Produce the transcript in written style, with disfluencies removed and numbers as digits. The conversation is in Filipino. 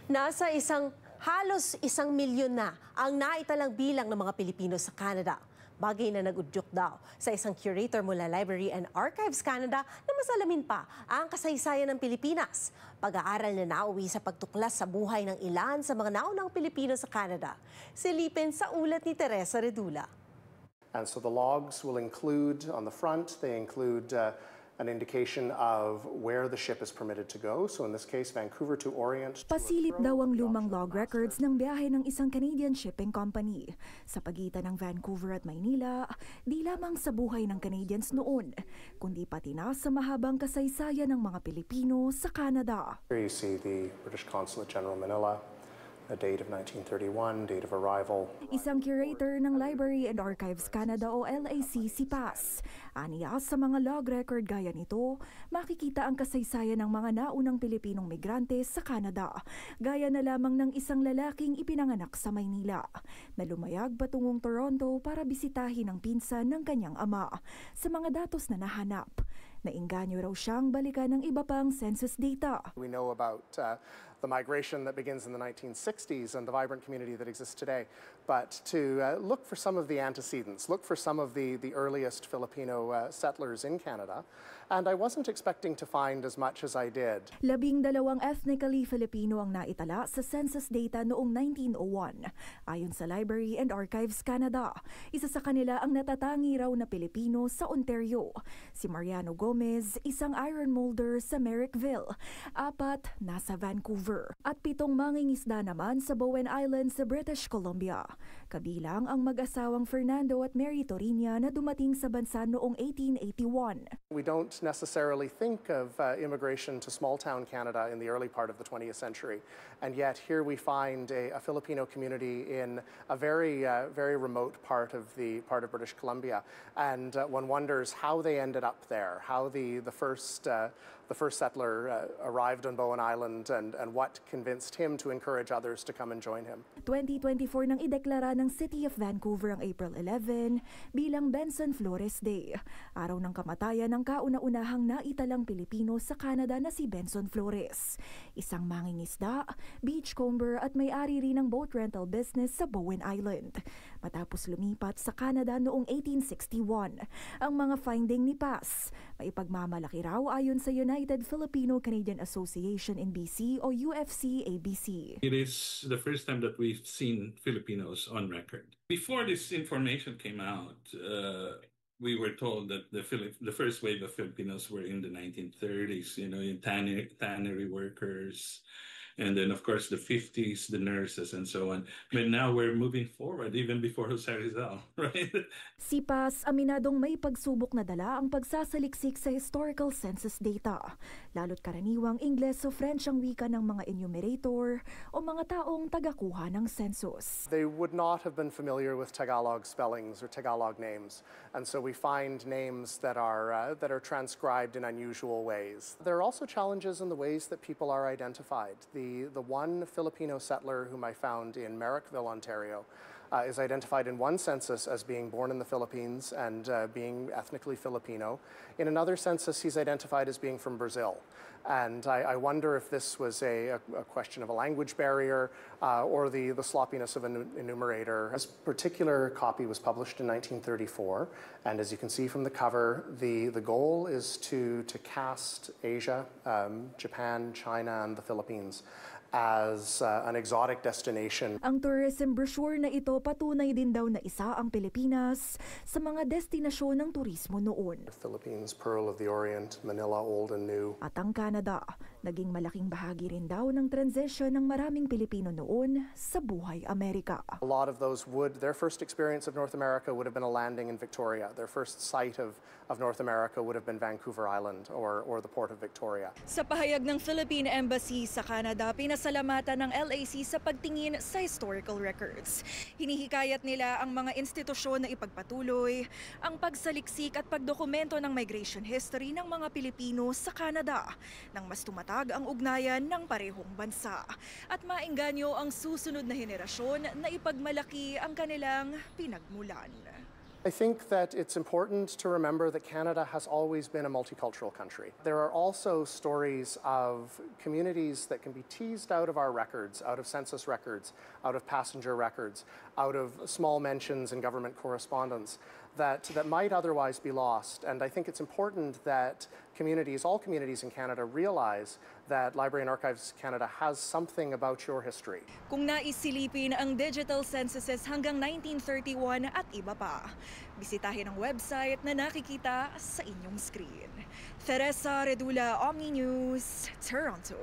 Nasa halos 1 milyon na ang naitalang bilang ng mga Pilipino sa Canada. Bagay na nag-udyok daw sa isang curator mula Library and Archives Canada na mas alamin pa ang kasaysayan ng Pilipinas. Pag-aaral na nauwi sa pagtuklas sa buhay ng ilan sa mga naunang Pilipino sa Canada. Silipin sa ulat ni Teresa Redula. And so the logs will include, on the front, they include an indication of where the ship is permitted to go. So in this case, Vancouver to Orient. Pasilip daw ang lumang log records ng biyahe ng isang Canadian shipping company. Sa pagitan ng Vancouver at Maynila, di lamang sa buhay ng Canadians noon, kundi pati na sa mahabang kasaysayan ng mga Pilipino sa Canada. Here you see the British Consulate General Manila. A date of 1931, date of arrival. Isang curator ng Library and Archives Canada o LAC si Paz. Aniya sa mga log record gaya nito, makikita ang kasaysayan ng mga naunang Pilipinong migrante sa Canada. Gaya na lamang ng isang lalaking ipinanganak sa Maynila na lumayag patungong Toronto para bisitahin ang pinsan ng kanyang ama. Sa mga datos na nahanap, nainganyo raw siyang balikan ng iba pang census data. We know about the migration that begins in the 1960s and the vibrant community that exists today. But to look for some of the antecedents, look for some of the earliest Filipino settlers in Canada. And I wasn't expecting to find as much as I did. 12 ethnically Filipino ang naitala sa census data noong 1901. Ayon sa Library and Archives Canada, isa sa kanila ang natatangi raw na Pilipino sa Ontario. Si Mariano Gomez, isang iron molder sa Merrickville. 4 nasa Vancouver. At 7 mangingisda naman sa Bowen Island sa British Columbia. Kabilang ang mag-asawang Fernando at Mary Torinia na dumating sa bansa noong 1881. We don't necessarily think of immigration to small-town Canada in the early part of the 20th century. And yet here we find a Filipino community in a very remote part of British Columbia. And one wonders how they ended up there, how the first settler arrived on Bowen Island and what convinced him to encourage others to come and join him. 2024 nang ideklara ng City of Vancouver ang April 11 bilang Benson Flores Day. Araw ng kamatayan ng kauna-unahang naitalang Pilipino sa Canada na si Benson Flores. Isang mangingisda, beachcomber at may-ari rin ng boat rental business sa Bowen Island. Matapos lumipat sa Canada noong 1861, ang mga finding ni Paz, maipagmamalaki raw ayon sa United Filipino-Canadian Association in BC o UFC-ABC. It is the first time that we've seen Filipinos on record. Before this information came out, we were told that the first wave of Filipinos were in the 1930s, yung tannery workers, and then of course the 50s, the nurses and so on. But now we're moving forward, even before Jose Rizal, right? Si Paz, aminadong may pagsubok na dala ang pagsasaliksik sa historical census data. Lalo't karaniwang Ingles o French ang wika ng mga enumerator o mga taong tagakuha ng census. They would not have been familiar with Tagalog spellings or Tagalog names, and so we find names that are transcribed in unusual ways. There are also challenges in the ways that people are identified. The one Filipino settler whom I found in Merrickville, Ontario, is identified in one census as being born in the Philippines and being ethnically Filipino. In another census, he's identified as being from Brazil. And I wonder if this was a question of a language barrier or the sloppiness of an enumerator. This particular copy was published in 1934, and as you can see from the cover, the goal is to cast Asia, Japan, China, and the Philippines as an exotic destination. Ang tourism brochure na ito patunay din daw na isa ang Pilipinas sa mga destinasyon ng turismo noon. Philippines, Pearl of the Orient, Manila, Old and New. At ang Canada, naging malaking bahagi rin daw ng transition ng maraming Pilipino noon sa buhay Amerika. A lot of those their first experience of North America would have been a landing in Victoria. Their first sight of North America would have been Vancouver Island or the Port of Victoria. Sa pahayag ng Philippine Embassy sa Canada, pinasalamatan ng LAC sa pagtingin sa historical records. Hinihikayat nila ang mga institusyon na ipagpatuloy ang pagsaliksik at pagdokumento ng migration history ng mga Pilipino sa Canada nang mas tumatag ang ugnayan ng parehong bansa at maengganyo ang susunod na henerasyon na ipagmalaki ang kanilang pinagmulan. I think that it's important to remember that Canada has always been a multicultural country. There are also stories of communities that can be teased out of our records, out of census records, out of passenger records, out of small mentions in government correspondence that might otherwise be lost. And I think it's important that communities, all communities in Canada, realize that Library and Archives Canada has something about your history. Kung naisilipin ang digital censuses hanggang 1931 at iba pa, bisitahin ang website na nakikita sa inyong screen. Teresa Redula, Omni News, Toronto.